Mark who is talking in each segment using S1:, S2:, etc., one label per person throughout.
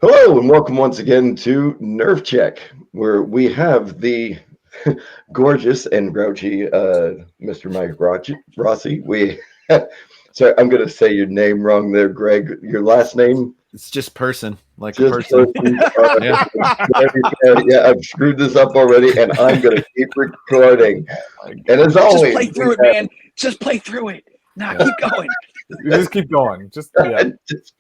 S1: Hello and welcome once again to Nerve Check, where we have the gorgeous and grouchy Mr. Mike Rossi. Sorry, I'm going to say your name wrong there, Greg. Your last name,
S2: It's just person, like a
S1: just
S2: person.
S1: person.
S2: Yeah.
S1: Very good. Yeah, I've screwed this up already, and I'm going to keep recording. And as
S3: Just
S1: always,
S3: play through it, man. Just play through it. Now keep going.
S4: You just keep going. Just
S1: just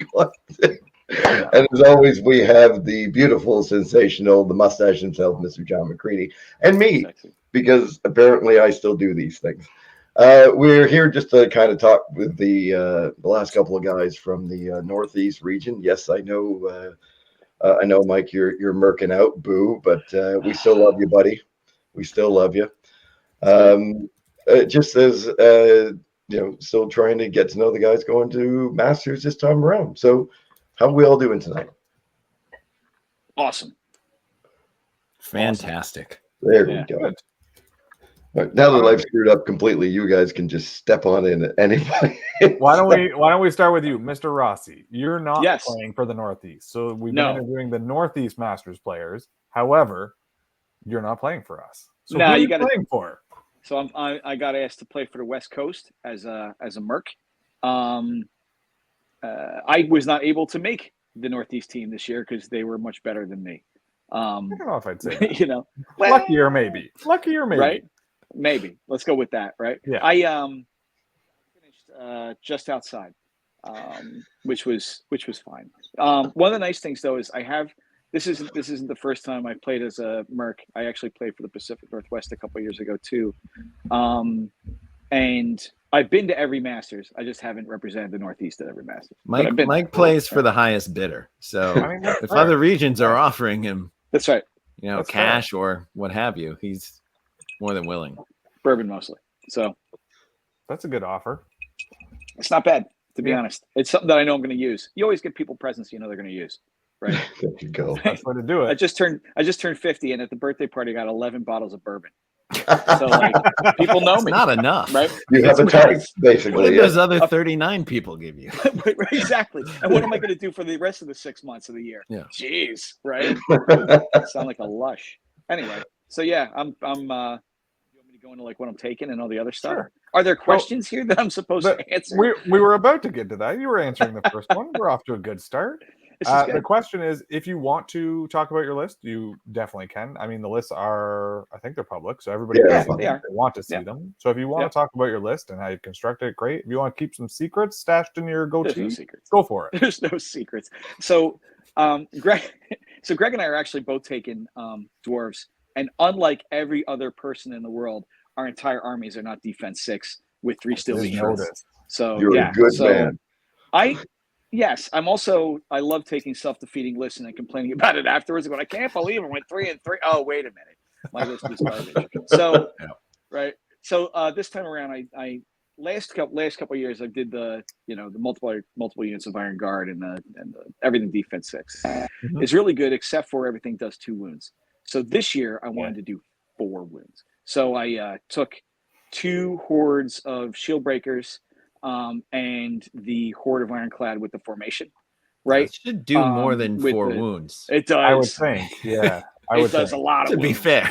S1: And as always, we have the beautiful, sensational, the mustache himself, Mr. John McCready, and me, because apparently I still do these things. We're here just to kind of talk with the last couple of guys from the Northeast region. Yes, I know, Mike, you're murking out, boo, but we still love you, buddy. We still love you. Just as still trying to get to know the guys going to Masters this time around. So, how are we all doing tonight?
S3: Awesome.
S2: Fantastic.
S1: There we go.
S4: Good.
S1: Right, now that I've screwed up completely, you guys can just step on in at anybody.
S4: Why don't we start with you, Mr. Rossi? You're not playing for the Northeast, so we've been interviewing the Northeast Masters players. However, you're not playing for us. So who are you playing for?
S3: So I got asked to play for the West Coast as a Merc. I was not able to make the Northeast team this year because they were much better than me.
S4: I don't know if I'd say that.
S3: Lucky
S4: or maybe,
S3: right? Maybe. Let's go with that, right?
S4: Yeah.
S3: I finished just outside, which was fine. One of the nice things though is I have this isn't the first time I played as a Merc. I actually played for the Pacific Northwest a couple of years ago too, and I've been to every Masters. I just haven't represented the Northeast at every Masters.
S2: Mike plays for the highest bidder. So if other regions are offering him,
S3: that's right.
S2: Cash or what have you, he's more than willing.
S3: Bourbon mostly. So
S4: that's a good offer.
S3: It's not bad, to be honest. It's something that I know I'm going to use. You always give people presents you know they're going to use, right?
S1: There you go.
S4: That's the way to do it.
S3: I just turned 50, and at the birthday party, I got 11 bottles of bourbon. So people know me.
S2: Not enough,
S3: right?
S1: You have a type, basically.
S2: What did those other 39 people give you?
S3: Exactly. And what am I going to do for the rest of the 6 months of the year?
S2: Yeah.
S3: Jeez, right? Sound like a lush. Anyway, so yeah, I'm. You want me to go into like what I'm taking and all the other stuff?
S4: Sure.
S3: Are there questions here that I'm supposed to answer?
S4: We were about to get to that. You were answering the first one. We're off to a good start. The question is, if you want to talk about your list, you definitely can. I mean, the lists I think they're public, so everybody they want to see them. So if you want to talk about your list and how you construct it, great. If you want to keep some secrets stashed in your goatee, go for it.
S3: There's no secrets. So Greg and I are actually both taking Dwarfs, and unlike every other person in the world, our entire armies are not defense 6 with 3 steel defense. So
S1: you're a good man.
S3: Yes, I love taking self-defeating lists and then complaining about it afterwards. Going, I can't believe it went 3-3. Oh, wait a minute, my list was garbage. So, right. So this time around, I last couple of years I did the multiple units of Iron Guard and the everything defense 6. Mm-hmm. It's really good except for everything does 2 wounds. So this year I wanted to do 4 wounds. So I took 2 hordes of shield breakers. And the horde of ironclad with the formation, right?
S2: It should do more than 4 wounds.
S3: It does.
S4: I would think, yeah.
S3: It does a lot of wounds.
S2: To be fair.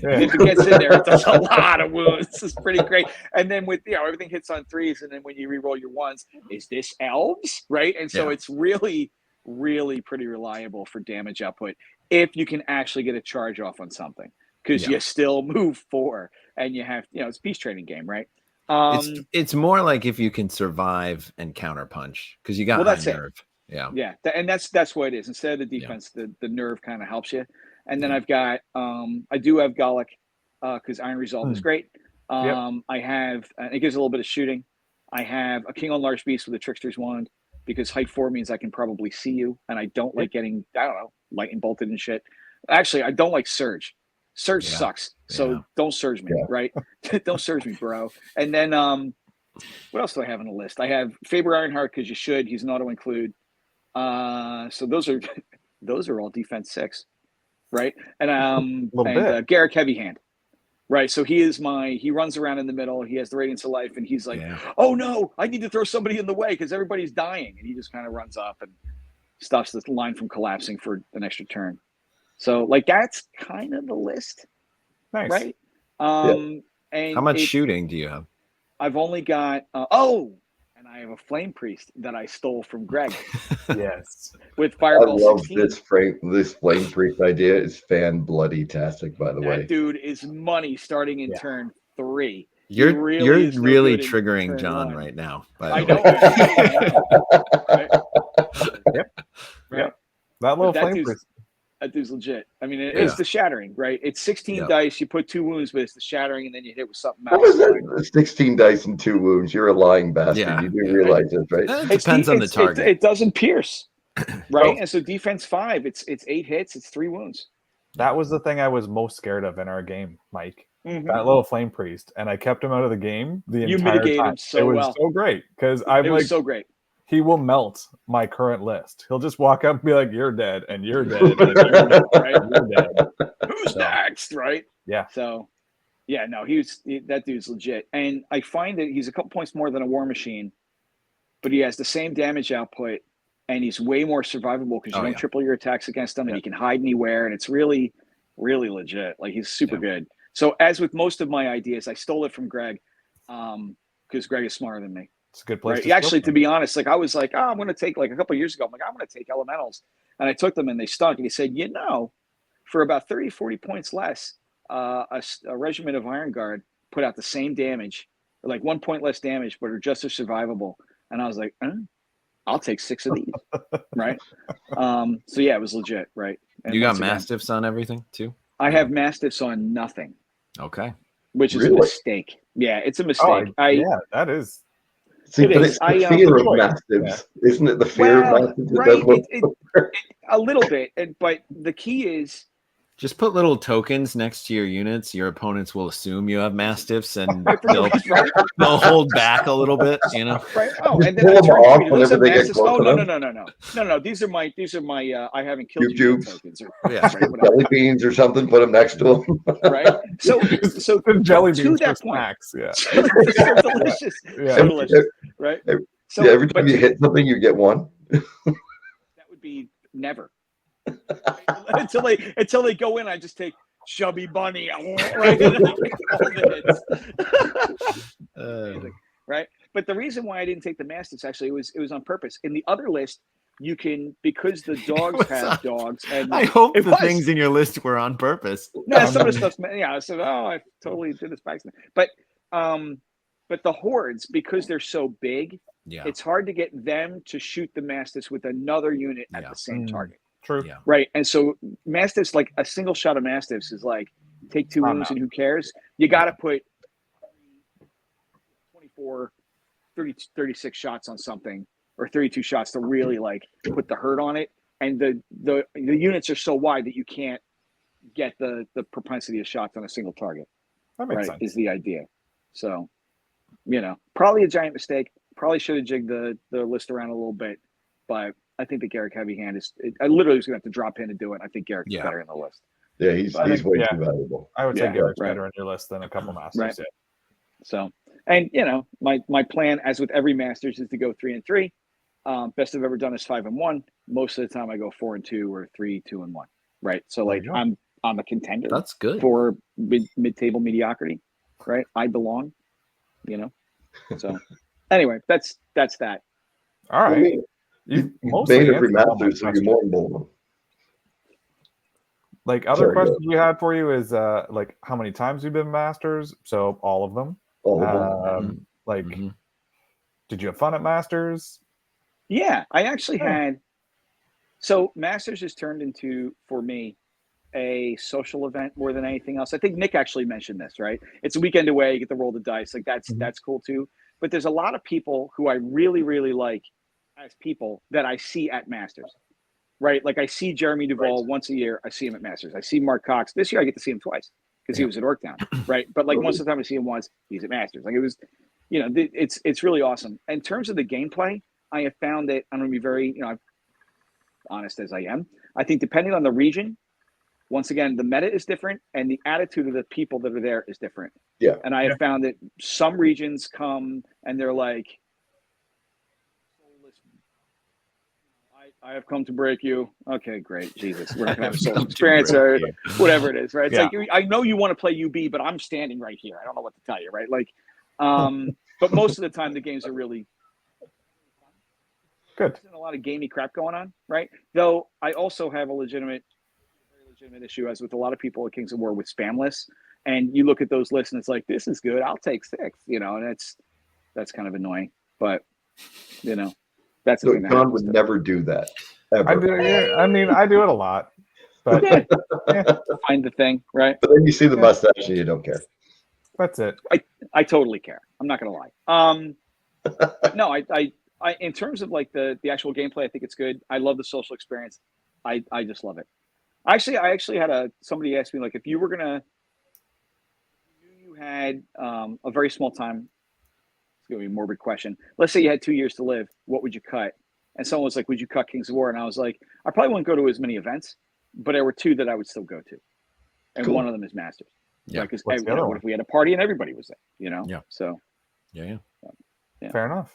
S3: Yeah. If it gets in there, it does a lot of wounds. It's pretty great. And then with everything hits on 3s, and then when you re-roll your 1s, is this elves, right? And so it's really, really pretty reliable for damage output if you can actually get a charge off on something, because you still move 4, and you have it's a peace training game, right?
S2: It's more like if you can survive and counterpunch because you got high nerve.
S3: Yeah, and that's what it is. Instead of the defense, the nerve kind of helps you. And then I've got I do have Gallic because Iron Resolve is great. I have it gives a little bit of shooting. I have a King on Large Beast with a Trickster's Wand because height 4 means I can probably see you, and I don't like getting lightning bolted and shit. Actually, I don't like Surge. Surge sucks. So don't surge me, right? Don't surge me, bro. And then what else do I have on the list? I have Faber Ironheart because you should. He's an auto include. So those are all defense 6, right? And Garrick Heavy Hand, right? So he runs around in the middle. He has the Radiance of Life, and he's like, oh no, I need to throw somebody in the way because everybody's dying, and he just kind of runs up and stops the line from collapsing for an extra turn. So like that's kind of the list,
S4: nice.
S3: Right? And
S2: how much shooting do you have?
S3: I've only got and I have a flame priest that I stole from Greg.
S4: Yes,
S3: with Fireball.
S1: I love
S3: 16.
S1: this flame priest idea is fan bloody tastic. By the way,
S3: that dude is money starting in turn 3.
S2: You're really
S3: triggering
S2: John
S3: 1.
S2: right now.
S3: I know. Right?
S4: Yep. That little flame priest.
S3: That dude's legit. I mean, it's the shattering, right? It's 16 dice. You put 2 wounds, but it's the shattering, and then you hit with something else.
S1: What was that? 16 dice and 2 wounds. You're a lying bastard.
S2: Yeah,
S1: you do realize this, right?
S2: It depends on the target.
S3: It doesn't pierce, right? And so defense 5, it's 8 hits, it's 3 wounds.
S4: That was the thing I was most scared of in our game, Mike. Mm-hmm. That little flame priest, and I kept him out of the game the entire time.
S3: Him so
S4: it was so great because I'm like,
S3: so great.
S4: He will melt my current list. He'll just walk up and be like, "You're dead, and you're dead, and you're dead, right? You're dead.
S3: Who's next?" Right?
S4: Yeah.
S3: So, yeah, no, that dude's legit, and I find that he's a couple points more than a War Machine, but he has the same damage output, and he's way more survivable because you don't triple your attacks against him, and he can hide anywhere, and it's really, really legit. Like he's super good. So, as with most of my ideas, I stole it from Greg, because Greg is smarter than me.
S4: It's a good place.
S3: Right? Actually, to be honest, like I was like, I'm going to take like a couple of years ago. I'm like, I'm going to take elementals, and I took them and they stunk. And he said, for about 30, 40 points less, a regiment of Iron Guard put out the same damage, or like 1 point less damage, but are just as survivable. And I was like, I'll take 6 of these, right? So yeah, it was legit, right? And
S2: you got Mastiffs on everything too?
S3: I have Mastiffs on nothing.
S2: Okay,
S3: which is a mistake. Yeah, it's a mistake.
S4: That is.
S1: See, but it's the fear of Mastiffs, isn't it? The fear of Mastiffs.
S3: Right. A little bit, but the key is
S2: just put little tokens next to your units. Your opponents will assume you have Mastiffs, and they'll hold back a little bit.
S3: Right. Oh, and then I turn whenever they get close. No. These are my. I haven't killed you tokens.
S1: Jelly beans or something. Put them next to them.
S3: Right. So
S4: jelly beans
S3: to that point.
S4: Snacks,
S3: so delicious.
S4: Yeah.
S3: So delicious. Right.
S1: So every time you hit something, you get one.
S3: That would be never. until they go in, I just take chubby bunny, right? Right. But the reason why I didn't take the Mastiffs, actually, it was on purpose. In the other list, you can, because the dogs have dogs, and
S2: I hope the things in your list were on purpose.
S3: No, some of the stuff's I said, I totally did this by accident. But the hordes, because they're so big, it's hard to get them to shoot the Mastiffs with another unit at the same target.
S4: True.
S2: Yeah.
S3: Right. And so Mastiffs, like a single shot of Mastiffs is like take 2 wounds and who cares? You got to put 24, 30, 36 shots on something, or 32 shots to really like put the hurt on it. And the units are so wide that you can't get the propensity of shots on a single target.
S4: That makes sense.
S3: Is the idea. So, probably a giant mistake. Probably should have jigged the list around a little bit, but I think the Garrick Heavy Hand I literally was going to have to drop in and do it. I think Garrick's better in the list.
S1: Yeah, he's way too valuable.
S4: I would say Garrick's better on your list than a couple Masters.
S3: Right. Yeah. So, and my plan, as with every Masters, is to go 3 and 3. Best I've ever done is 5 and 1. Most of the time, I go 4 and 2 or 3, 2 and 1. Right. So, I'm a contender.
S2: That's good
S3: for mid-table mediocrity. Right. I belong. So, anyway, that's that.
S4: All right.
S1: You've made every Masters, so you're more involved.
S4: Like other questions we had for you is like how many times you've been Masters? So all of them. Did you have fun at Masters?
S3: Yeah, I actually had. So Masters has turned into, for me, a social event more than anything else. I think Nick actually mentioned this, right? It's a weekend away, you get to roll the dice. Like that's cool too. But there's a lot of people who I really, really like as people that I see at Masters, right? Like I see Jeremy Duvall once a year. I see him at Masters. I see Mark Cox. This year I get to see him twice because he was at Orktown, right? But like most of the time I see him once, he's at Masters. Like it was, it's really awesome. In terms of the gameplay, I have found that I'm going to be very, honest as I am. I think depending on the region, once again, the meta is different and the attitude of the people that are there is different.
S1: Yeah.
S3: And I have found that some regions come and they're like, I have come to break you. Okay, great. Jesus, we're not gonna have a social experience or whatever it is, right? It's like I know you want to play UB, but I'm standing right here. I don't know what to tell you, right? Like, but most of the time the games are really
S4: good.
S3: There's a lot of gamey crap going on, right? Though I also have a very legitimate issue, as with a lot of people at Kings of War, with spam lists. And you look at those lists and it's like, this is good. I'll take 6, and that's kind of annoying. But that's the thing.
S1: John would never do that. Ever.
S4: I do. Yeah, I mean, I do it a lot. But
S3: find the thing, right?
S1: But then you see the mustache and you don't care.
S4: That's it.
S3: I totally care. I'm not gonna lie. No, I in terms of like the actual gameplay, I think it's good. I love the social experience. I just love it. I actually had somebody ask me, like, if you were gonna, you had a very small time. It's gonna be a morbid question. Let's say you had 2 years to live. What would you cut? And someone was like, would you cut Kings of War? And I was like, I probably wouldn't go to as many events, but there were 2 that I would still go to. And one of them is Masters. Yeah. Because what if we had a party and everybody was there,
S2: Yeah.
S3: So.
S2: Yeah.
S4: Fair enough.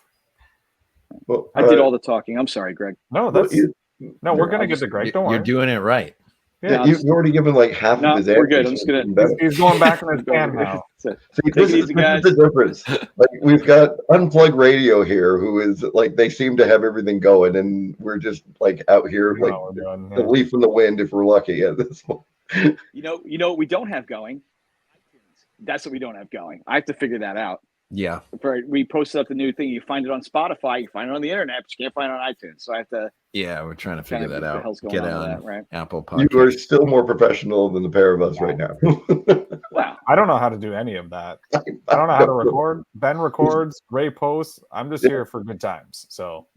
S1: Well,
S3: I did all the talking. I'm sorry, Greg.
S4: No, we're going to get to Greg. Don't worry.
S2: You're doing it right.
S1: Yeah, you've already given like half of his answers.
S3: We're good. I'm just gonna.
S4: He's going back in his pan now.
S1: See, this is the difference. Like, we've got Unplugged Radio here, who is like, they seem to have everything going, and we're just like out here like the leaf in the wind if we're lucky at this point.
S3: You know what we don't have going? That's what we don't have going. I have to figure that out.
S2: Yeah.
S3: We posted up the new thing. You find it on Spotify. You find it on the internet, but you can't find it on iTunes. So I have to.
S2: Yeah, we're trying to figure that out. Get on that, right? Apple Podcast.
S1: You are still more professional than the pair of us right now.
S3: Wow.
S4: I don't know how to do any of that. I don't know how to record. Ben records. Ray posts. I'm just here for good times. So.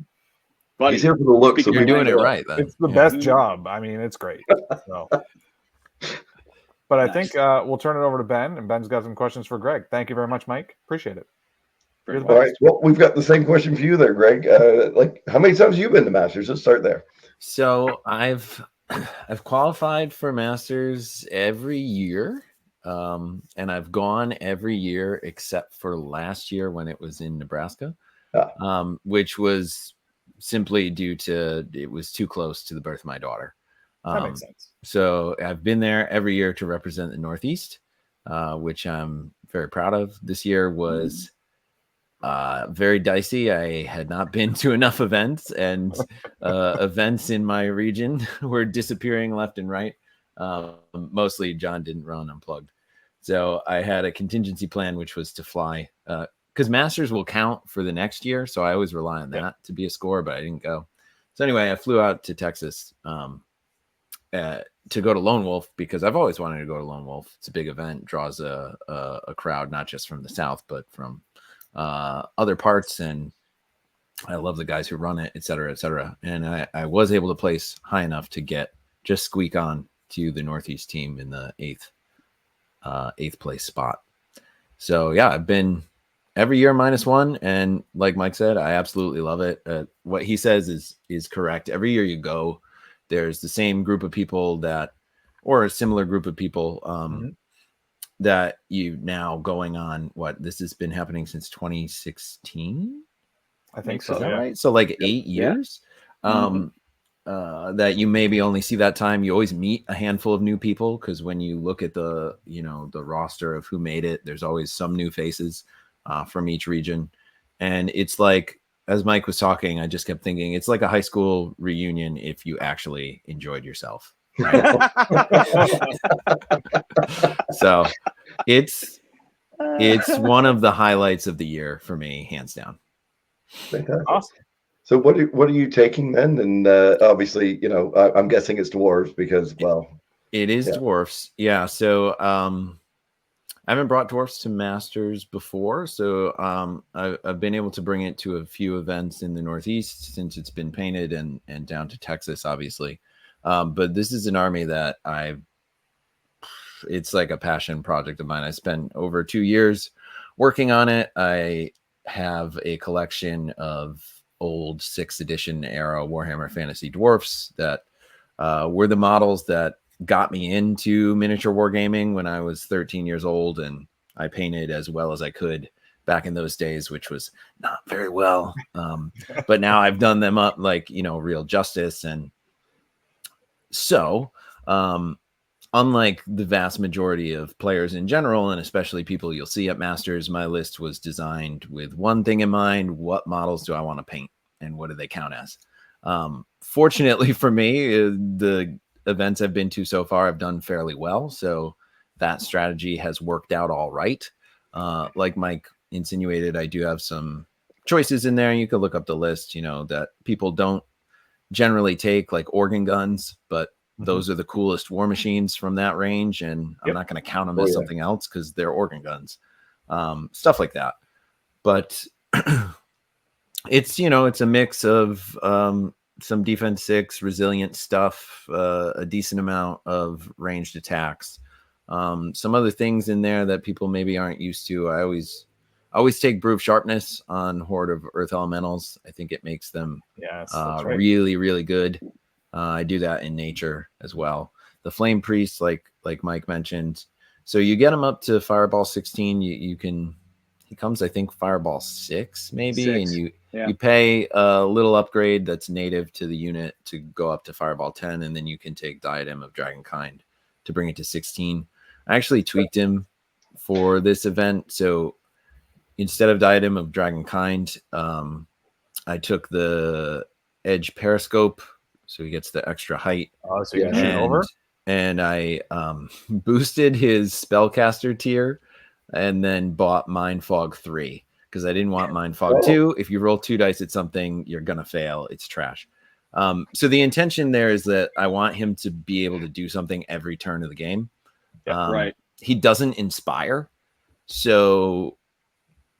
S1: But he's here for the looks.
S2: So you're doing it right. Then.
S4: It's the best job. I mean, it's great. So. But I think we'll turn it over to Ben, and Ben's got some questions for Greg. Thank you very much, Mike. Appreciate it.
S1: All right. Well, we've got the same question for you there, Greg. Like, how many times have you been to Masters? Let's start there.
S2: So I've qualified for Masters every year, and I've gone every year except for last year when it was in Nebraska, which was simply due to it was too close to the birth of my daughter.
S4: That makes sense.
S2: So I've been there every year to represent the Northeast, which I'm very proud of. This year was very dicey. I had not been to enough events, and events in my region were disappearing left and right. Mostly John didn't run Unplugged. So I had a contingency plan, which was to fly, because Masters will count for the next year. So I always rely on that to be a score, but I didn't go. So anyway, I flew out to Texas to go to Lone Wolf, because I've always wanted to go to Lone Wolf. It's a big event, draws a crowd, not just from the South, but from other parts. And I love the guys who run it, et cetera, et cetera. And I was able to place high enough to just squeak on to the Northeast team in the eighth place spot. So yeah, I've been every year -1. And like Mike said, I absolutely love it. What he says is correct. Every year you go, there's the same group of people or a similar group of people that you now going on. This has been happening since 2016.
S4: I think so.
S2: Is that right? So like 8 years. That you maybe only see that time. You always meet a handful of new people, because when you look at the roster of who made it, there's always some new faces from each region. And it's like, as Mike was talking, I just kept thinking it's like a high school reunion if you actually enjoyed yourself. Right? So it's one of the highlights of the year for me, hands down.
S1: Fantastic. Awesome. So what are you taking then? And obviously, I'm guessing it's Dwarfs, because, well,
S2: it is Dwarfs. Yeah. So I haven't brought Dwarfs to Masters before, so I've been able to bring it to a few events in the Northeast since it's been painted, and down to Texas, obviously. But this is an army that it's like a passion project of mine. I spent over 2 years working on it. I have a collection of old 6th edition era Warhammer Fantasy Dwarfs that were the models that got me into miniature wargaming when I was 13 years old, and I painted as well as I could back in those days, which was not very well. But now I've done them up like, Real Justice. And so, unlike the vast majority of players in general, and especially people you'll see at Masters, my list was designed with one thing in mind: what models do I want to paint, and what do they count as? Fortunately for me, the events I've been to so far have done fairly well, so that strategy has worked out all right. Like Mike insinuated, I do have some choices in there. You can look up the list, that people don't generally take, like organ guns, but those are the coolest war machines from that range, and I'm not going to count them as something else because they're organ guns, stuff like that. But it's it's a mix of some defense 6 resilient stuff, a decent amount of ranged attacks, some other things in there that people maybe aren't used to. I always take Brew of Sharpness on Horde of Earth Elementals. I think it makes them really, really good. I do that in nature as well. The Flame Priest, like Mike mentioned. So you get him up to Fireball 16. You can, he comes, I think, Fireball 6 maybe. 6. And you pay a little upgrade that's native to the unit to go up to Fireball 10. And then you can take Diadem of Dragonkind to bring it to 16. I actually tweaked him for this event. So instead of Diadem of Dragonkind, I took the Edge Periscope, so he gets the extra height.
S4: Oh, so you can shoot over?
S2: And I boosted his Spellcaster tier and then bought Mind Fog 3 because I didn't want Mind Fog 2. If you roll 2 dice at something, you're going to fail. It's trash. So the intention there is that I want him to be able to do something every turn of the game.
S3: Right.
S2: He doesn't inspire. So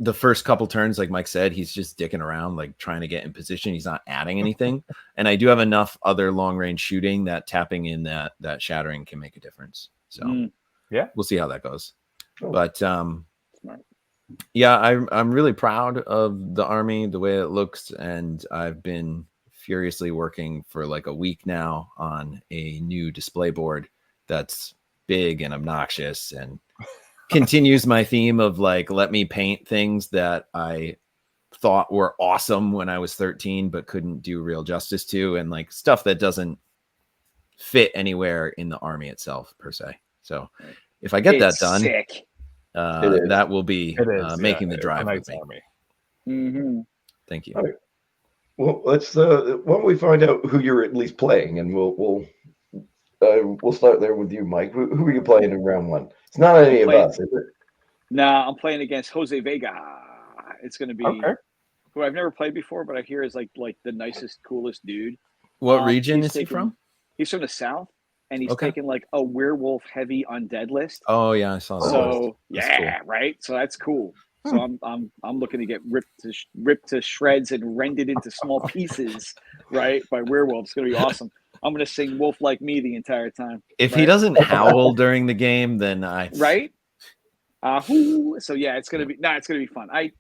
S2: the first couple turns, like Mike said, he's just dicking around, like trying to get in position. He's not adding anything. And I do have enough other long range shooting that tapping in that shattering can make a difference. So we'll see how that goes. Cool. But I'm really proud of the army, the way it looks. And I've been furiously working for like a week now on a new display board that's big and obnoxious and continues my theme of like, let me paint things that I thought were awesome when I was 13, but couldn't do real justice to, and like stuff that doesn't fit anywhere in the army itself per se. So if I get that done, that will be making the drive with me.
S3: Mm-hmm.
S2: Thank you.
S1: Right. Well, let's why don't we find out who you're at least playing, and we'll start there with you, Mike. Who are you playing in round 1? It's not any of us, is it?
S3: No, I'm playing against Jose Vega. It's going to be who I've never played before, but I hear is like the nicest, coolest dude.
S2: What region is he from?
S3: He's from the South, and he's taking like a werewolf heavy undead list.
S2: Oh yeah, I saw that.
S3: So cool. Right. So that's cool. So I'm looking to get ripped to shreds and rended into small pieces, right, by werewolves. It's gonna be awesome. I'm gonna sing "Wolf Like Me" the entire time.
S2: If he doesn't howl during the game, then I
S3: So yeah, it's gonna be fun. I'm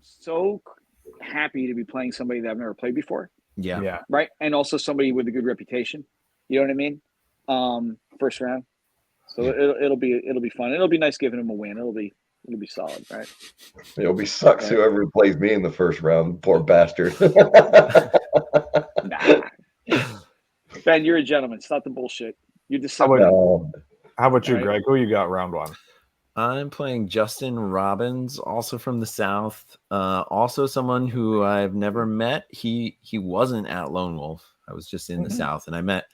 S3: so happy to be playing somebody that I've never played before.
S2: Yeah.
S3: Right, and also somebody with a good reputation. You know what I mean? First round. So it'll be fun. It'll be nice giving him a win. It'll be solid, right?
S1: It'll be sucks whoever plays me in the first round. Poor bastard.
S3: Nah. Ben, you're a gentleman. Stop the bullshit. You're December.
S4: How about you, Greg? Who you got round 1?
S2: I'm playing Justin Robbins, also from the South. Also someone who I've never met. He wasn't at Lone Wolf. I was just in the South, and I met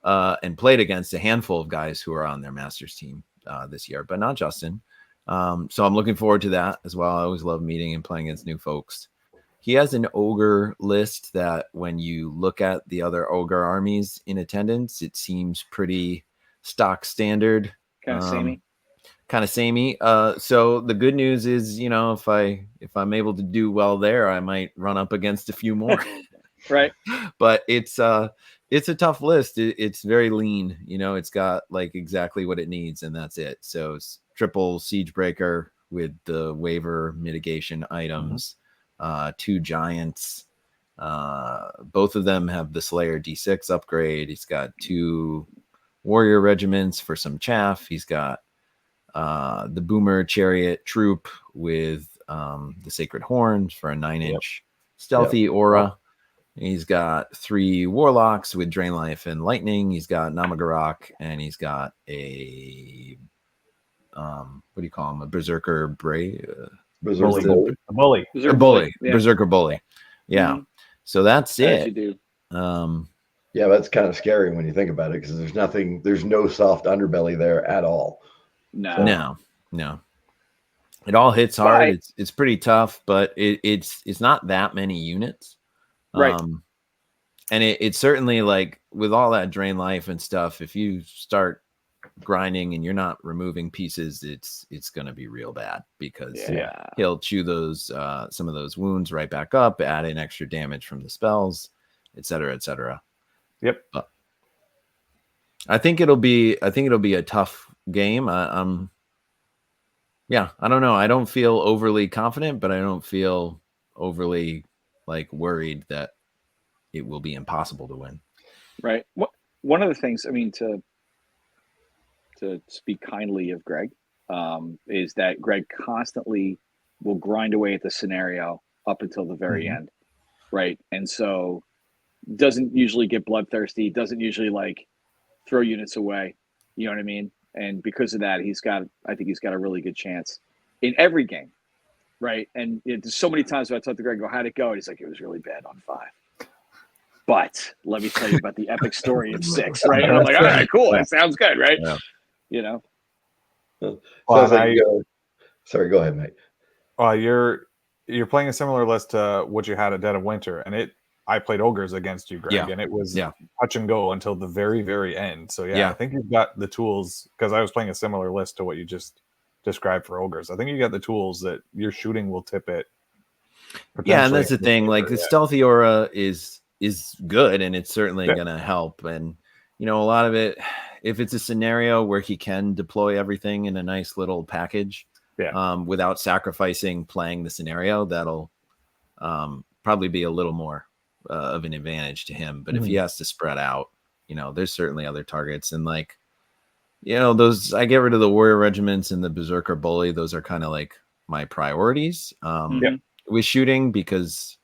S2: and played against a handful of guys who are on their Masters team this year, but not Justin. So I'm looking forward to that as well. I always love meeting and playing against new folks. He has an ogre list that when you look at the other ogre armies in attendance, it seems pretty stock standard.
S3: Kind of
S2: samey. So the good news is, if I'm able to do well there, I might run up against a few more.
S3: Right.
S2: But it's a tough list. It's very lean. It's got like exactly what it needs, and that's it. So it's triple siege breaker with the waiver mitigation items, 2 giants. Both of them have the Slayer D6 upgrade. He's got 2 warrior regiments for some chaff. He's got the Boomer Chariot Troop with the Sacred Horns for a 9-inch stealthy aura. He's got 3 Warlocks with Drain Life and Lightning. He's got Namagarok, and he's got a what do you call him? A Berserker Bully.
S4: Bully.
S2: Berserker Bully. Yeah. Mm-hmm. So that's it.
S3: You do.
S1: Yeah, that's kind of scary when you think about it, because there's no soft underbelly there at all.
S2: No. It all hits hard. Right. It's pretty tough, but it's not that many units.
S3: Right.
S2: And it's certainly, like, with all that Drain Life and stuff, if you start grinding and you're not removing pieces, it's going to be real bad, because he'll chew those some of those wounds right back up, add in extra damage from the spells, etc.
S4: Yep.
S2: I think it'll be a tough game. I don't know. I don't feel overly confident, but I don't feel overly, like, worried that it will be impossible to win.
S3: Right. One of the things, I mean, to speak kindly of Greg, is that Greg constantly will grind away at the scenario up until the very end, right? And so doesn't usually get bloodthirsty, doesn't usually, like, throw units away, you know what I mean? And because of that, I think he's got a really good chance in every game, right? And there's so many times when I talk to Greg, go, how'd it go? And he's like, it was really bad on 5. But let me tell you about the epic story of 6, right? And I'm like, all right, cool. That sounds good, right? Yeah. You know?
S1: Sorry, go ahead, mate.
S4: You're playing a similar list to what you had at Dead of Winter, and I played Ogres against you, Greg, and it was touch and go until the very, very end. So I think you've got the tools, because I was playing a similar list to what you just described for Ogres. I think you got the tools that your shooting will tip it.
S2: Yeah, and that's the thing. Like, the stealthy aura is good, and it's certainly going to help. And, you know, a lot of it, if it's a scenario where he can deploy everything in a nice little package without sacrificing playing the scenario, that'll probably be a little more of an advantage to him. But if he has to spread out, you know, there's certainly other targets. And, like, you know, those, I get rid of the Warrior Regiments and the Berserker Bully. Those are kind of like my priorities with shooting, because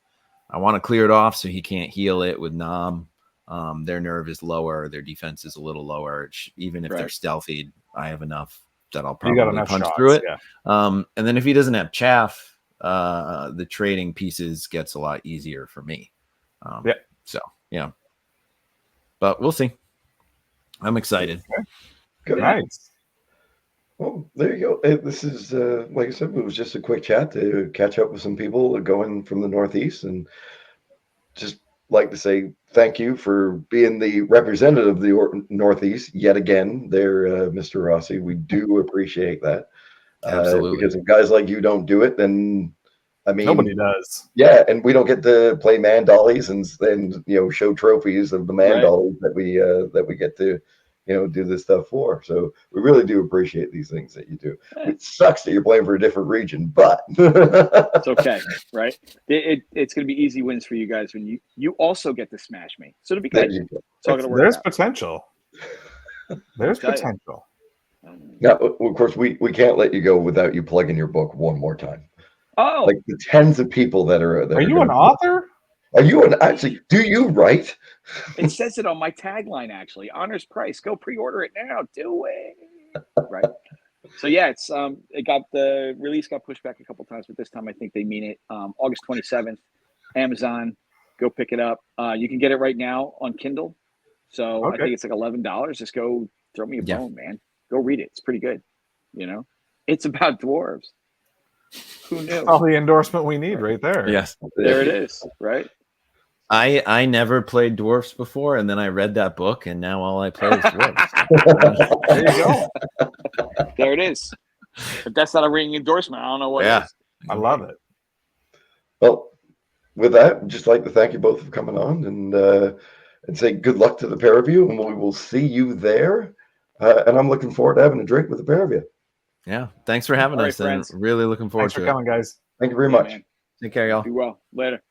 S2: I want to clear it off so he can't heal it with Nom. Their nerve is lower. Their defense is a little lower. Even if they're stealthy, I have enough that I'll probably punch through it. Yeah. And then if he doesn't have chaff, the trading pieces gets a lot easier for me. So, yeah. But we'll see. I'm excited.
S1: Good.
S4: Nice.
S1: Well, there you go. This is, like I said, it was just a quick chat to catch up with some people going from the Northeast, and just like to say thank you for being the representative of the Northeast yet again there, Mr. Rossi. We do appreciate that.
S2: Absolutely.
S1: Because if guys like you don't do it, then, I mean,
S4: nobody does.
S1: Yeah, and we don't get to play man dollies and you know, show trophies of the man dollies that we get to, you know, do this stuff for. So we really do appreciate these things that you do. It sucks that you're playing for a different region, but
S3: it's okay, right? It's going to be easy wins for you guys when you also get to smash me. So it'll be good.
S4: There's potential. There's potential.
S1: Now, of course, we can't let you go without you plugging your book one more time.
S3: Oh,
S1: like the tens of people that are there.
S4: Are you an author?
S1: Are you actually? Do you write?
S3: It says it on my tagline. Actually, honors price. Go pre-order it now. Do it. Right. So yeah, it's the release got pushed back a couple times, but this time I think they mean it. August 27th, Amazon. Go pick it up. You can get it right now on Kindle. So I think it's like $11. Just go throw me a bone, man. Go read it. It's pretty good. You know, it's about dwarves. Who knew?
S4: All the endorsement we need right there.
S2: Yes.
S3: There it is, right?
S2: I never played Dwarfs before, and then I read that book, and now all I play is Dwarfs.
S3: There you go. There it is. If that's not a ringing endorsement, I don't know what is.
S4: I love it.
S1: Well, with that, I'd just like to thank you both for coming on and say good luck to the pair of you, and we will see you there. And I'm looking forward to having a drink with the pair of you.
S2: Yeah. Thanks for having us. And really looking forward to it.
S4: Thanks for coming, guys.
S1: Thank you very much.
S3: Man.
S2: Take care, y'all.
S3: Be well. Later.